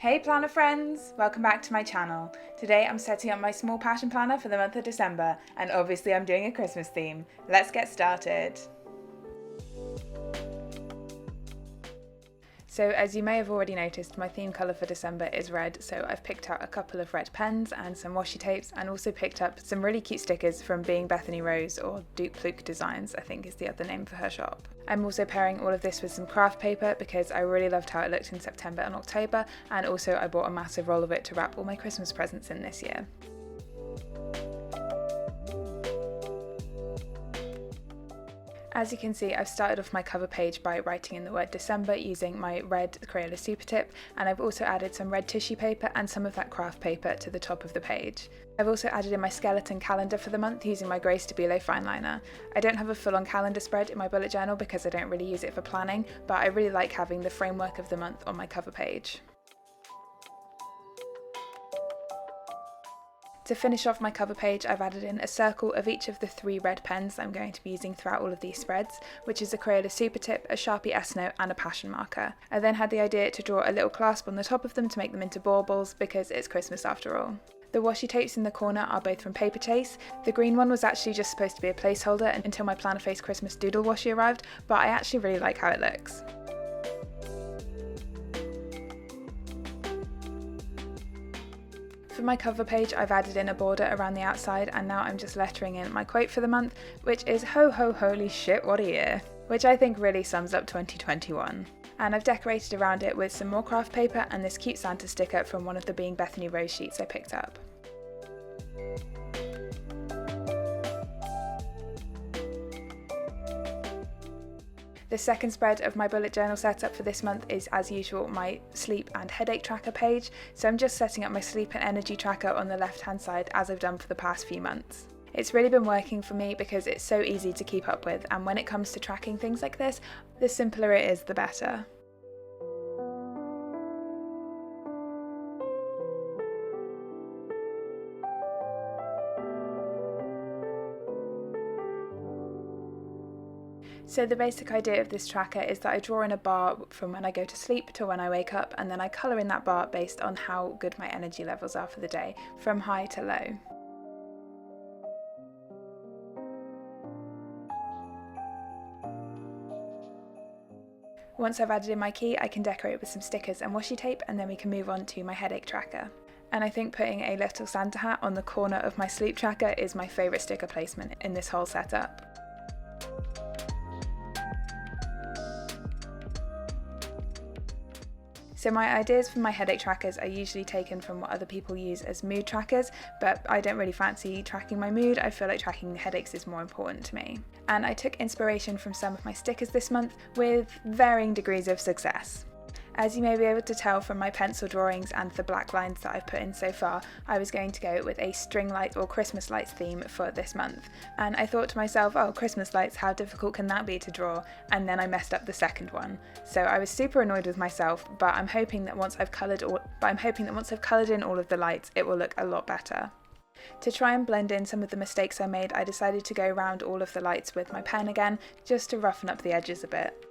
Hey planner friends! Welcome back to my channel. Today I'm setting up my small passion planner for the month of December, and obviously I'm doing a Christmas theme. Let's get started. So as you may have already noticed, my theme colour for December is red, so I've picked out a couple of red pens and some washi tapes, and also picked up some really cute stickers from Being Bethany Rose, or Duke Fluke Designs I think is the other name for her shop. I'm also pairing all of this with some craft paper because I really loved how it looked in September and October, and also I bought a massive roll of it to wrap all my Christmas presents in this year. As you can see, I've started off my cover page by writing in the word December using my red Crayola Super Tip, and I've also added some red tissue paper and some of that craft paper to the top of the page. I've also added in my skeleton calendar for the month using my Grey Stabilo fine liner. I don't have a full-on calendar spread in my bullet journal because I don't really use it for planning, but I really like having the framework of the month on my cover page. To finish off my cover page, I've added in a circle of each of the 3 red pens I'm going to be using throughout all of these spreads, which is a Crayola Super Tip, a Sharpie S-Note and a passion marker. I then had the idea to draw a little clasp on the top of them to make them into baubles because it's Christmas after all. The washi tapes in the corner are both from Paper Chase. The green one was actually just supposed to be a placeholder until my Planner Face Christmas Doodle washi arrived, but I actually really like how it looks. For my cover page, I've added in a border around the outside, and now I'm just lettering in my quote for the month, which is "Ho ho holy shit, what a year," which I think really sums up 2021. And I've decorated around it with some more craft paper and this cute Santa sticker from one of the Being Bethany Rose sheets I picked up. The second spread of my bullet journal setup for this month is, as usual, my sleep and headache tracker page, so I'm just setting up my sleep and energy tracker on the left hand side as I've done for the past few months. It's really been working for me because it's so easy to keep up with, and when it comes to tracking things like this, the simpler it is, the better. So the basic idea of this tracker is that I draw in a bar from when I go to sleep to when I wake up, and then I colour in that bar based on how good my energy levels are for the day, from high to low. Once I've added in my key, I can decorate with some stickers and washi tape, and then we can move on to my headache tracker. And I think putting a little Santa hat on the corner of my sleep tracker is my favourite sticker placement in this whole setup. So my ideas for my headache trackers are usually taken from what other people use as mood trackers, but I don't really fancy tracking my mood. I feel like tracking headaches is more important to me. And I took inspiration from some of my stickers this month with varying degrees of success. As you may be able to tell from my pencil drawings and the black lines that I've put in so far, I was going to go with a string light or Christmas lights theme for this month. And I thought to myself, oh, Christmas lights, how difficult can that be to draw? And then I messed up the second one. So I was super annoyed with myself, but I'm hoping that once I've coloured in all of the lights, it will look a lot better. To try and blend in some of the mistakes I made, I decided to go around all of the lights with my pen again, just to roughen up the edges a bit.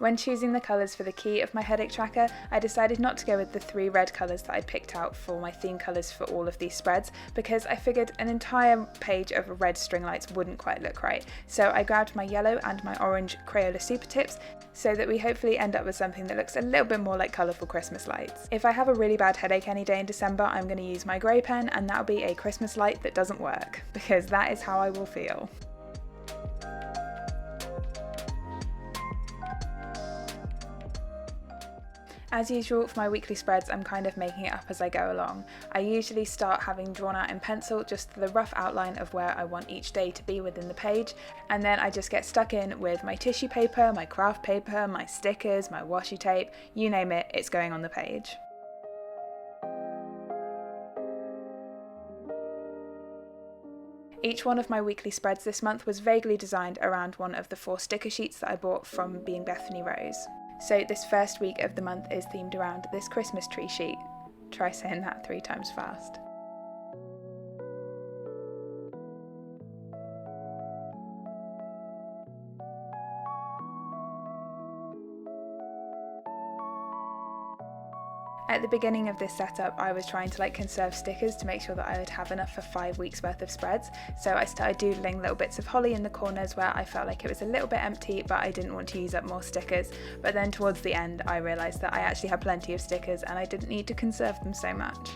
When choosing the colours for the key of my headache tracker, I decided not to go with the 3 red colours that I picked out for my theme colours for all of these spreads, because I figured an entire page of red string lights wouldn't quite look right. So I grabbed my yellow and my orange Crayola Super Tips so that we hopefully end up with something that looks a little bit more like colourful Christmas lights. If I have a really bad headache any day in December, I'm going to use my grey pen, and that'll be a Christmas light that doesn't work, because that is how I will feel. As usual, for my weekly spreads, I'm kind of making it up as I go along. I usually start having drawn out in pencil just the rough outline of where I want each day to be within the page, and then I just get stuck in with my tissue paper, my craft paper, my stickers, my washi tape, you name it, it's going on the page. Each one of my weekly spreads this month was vaguely designed around one of the 4 sticker sheets that I bought from Being Bethany Rose. So this first week of the month is themed around this Christmas tree sheet. Try saying that 3 times fast. At the beginning of this setup, I was trying to conserve stickers to make sure that I would have enough for 5 weeks worth of spreads. So I started doodling little bits of holly in the corners where I felt like it was a little bit empty, but I didn't want to use up more stickers. But then towards the end, I realised that I actually had plenty of stickers and I didn't need to conserve them so much.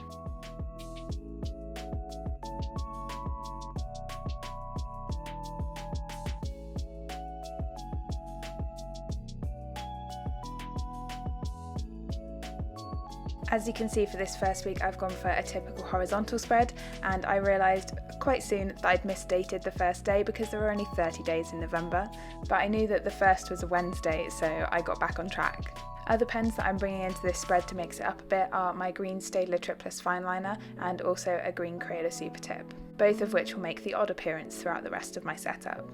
As you can see, for this first week I've gone for a typical horizontal spread, and I realised quite soon that I'd misdated the first day because there were only 30 days in November, but I knew that the first was a Wednesday, so I got back on track. Other pens that I'm bringing into this spread to mix it up a bit are my green Staedtler Triplus fineliner and also a green Crayola Super Tip, both of which will make the odd appearance throughout the rest of my setup.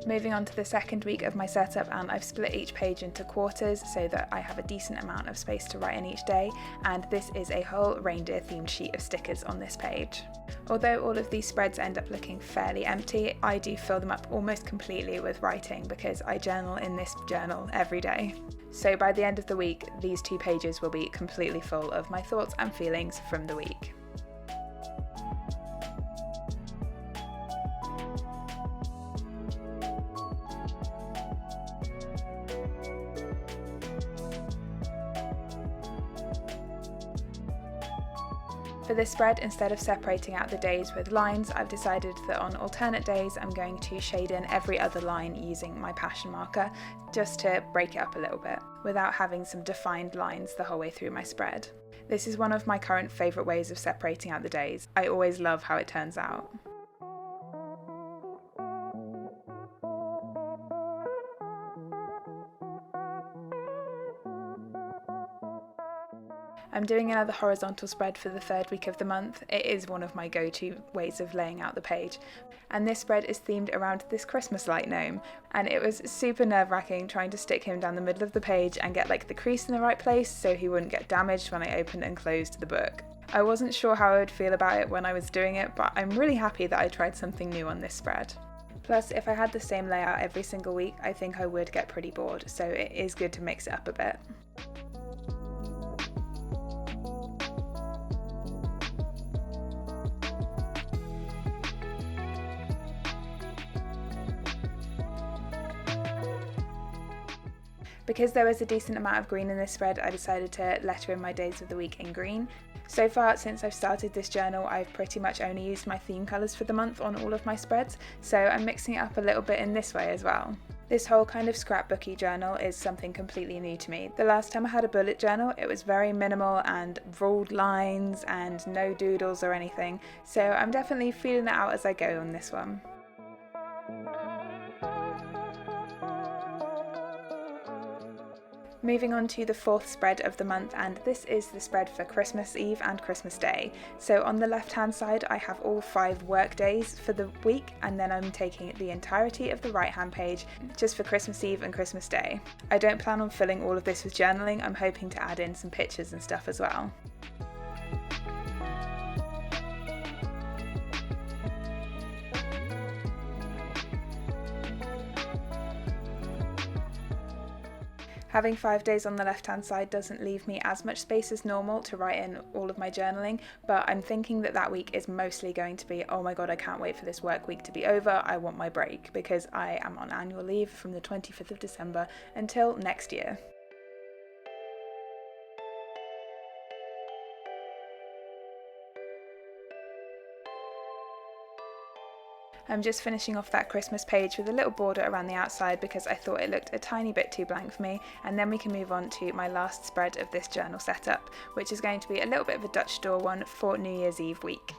Moving on to the second week of my setup, and I've split each page into quarters so that I have a decent amount of space to write in each day, and this is a whole reindeer themed sheet of stickers on this page. Although all of these spreads end up looking fairly empty, I do fill them up almost completely with writing because I journal in this journal every day. So by the end of the week, these 2 pages will be completely full of my thoughts and feelings from the week. For this spread, instead of separating out the days with lines, I've decided that on alternate days I'm going to shade in every other line using my passion marker, just to break it up a little bit, without having some defined lines the whole way through my spread. This is one of my current favourite ways of separating out the days. I always love how it turns out. I'm doing another horizontal spread for the third week of the month. It is one of my go-to ways of laying out the page. And this spread is themed around this Christmas light gnome. And it was super nerve-wracking trying to stick him down the middle of the page and get the crease in the right place so he wouldn't get damaged when I opened and closed the book. I wasn't sure how I would feel about it when I was doing it, but I'm really happy that I tried something new on this spread. Plus, if I had the same layout every single week, I think I would get pretty bored, so it is good to mix it up a bit. Because there was a decent amount of green in this spread, I decided to letter in my days of the week in green. So far, since I've started this journal, I've pretty much only used my theme colours for the month on all of my spreads, so I'm mixing it up a little bit in this way as well. This whole kind of scrapbooky journal is something completely new to me. The last time I had a bullet journal, it was very minimal and ruled lines and no doodles or anything, so I'm definitely feeling it out as I go on this one. Moving on to the fourth spread of the month, and this is the spread for Christmas Eve and Christmas Day. So on the left hand side I have all 5 work days for the week, and then I'm taking the entirety of the right hand page just for Christmas Eve and Christmas Day. I don't plan on filling all of this with journaling, I'm hoping to add in some pictures and stuff as well. Having 5 days on the left hand side doesn't leave me as much space as normal to write in all of my journaling, but I'm thinking that that week is mostly going to be, oh my god, I can't wait for this work week to be over, I want my break, because I am on annual leave from the 25th of December until next year. I'm just finishing off that Christmas page with a little border around the outside because I thought it looked a tiny bit too blank for me, and then we can move on to my last spread of this journal setup, which is going to be a little bit of a Dutch store one for New Year's Eve week.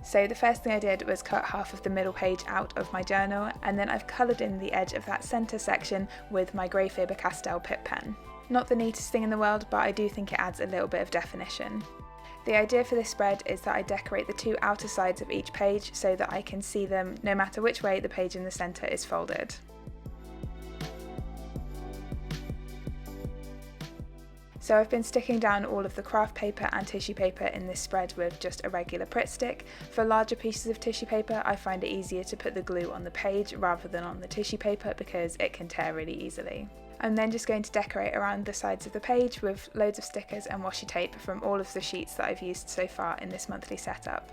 So the first thing I did was cut half of the middle page out of my journal, and then I've coloured in the edge of that centre section with my grey Faber-Castell Pip pen. Not the neatest thing in the world, but I do think it adds a little bit of definition. The idea for this spread is that I decorate the 2 outer sides of each page so that I can see them no matter which way the page in the centre is folded. So I've been sticking down all of the craft paper and tissue paper in this spread with just a regular Pritt stick. For larger pieces of tissue paper, I find it easier to put the glue on the page rather than on the tissue paper because it can tear really easily. I'm then just going to decorate around the sides of the page with loads of stickers and washi tape from all of the sheets that I've used so far in this monthly setup.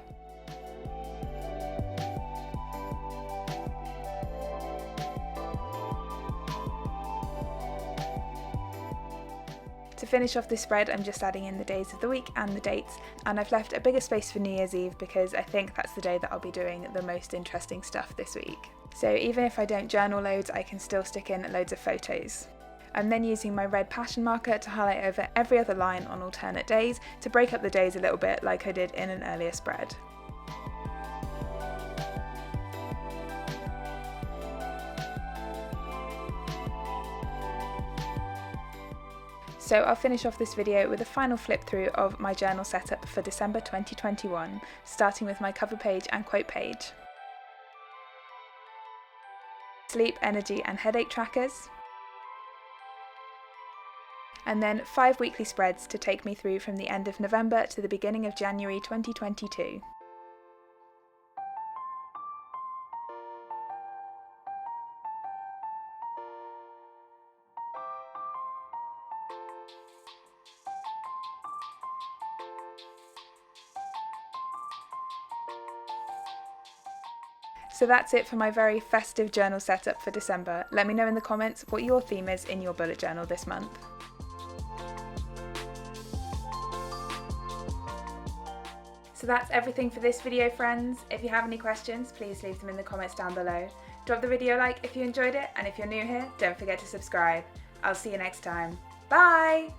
To finish off this spread, I'm just adding in the days of the week and the dates, and I've left a bigger space for New Year's Eve because I think that's the day that I'll be doing the most interesting stuff this week. So even if I don't journal loads, I can still stick in loads of photos. I'm then using my red passion marker to highlight over every other line on alternate days to break up the days a little bit like I did in an earlier spread. So I'll finish off this video with a final flip through of my journal setup for December 2021, starting with my cover page and quote page. Sleep, energy and headache trackers. And then 5 weekly spreads to take me through from the end of November to the beginning of January 2022. So that's it for my very festive journal setup for December. Let me know in the comments what your theme is in your bullet journal this month. So that's everything for this video, friends. If you have any questions, please leave them in the comments down below. Drop the video a like if you enjoyed it, and if you're new here, don't forget to subscribe. I'll see you next time. Bye!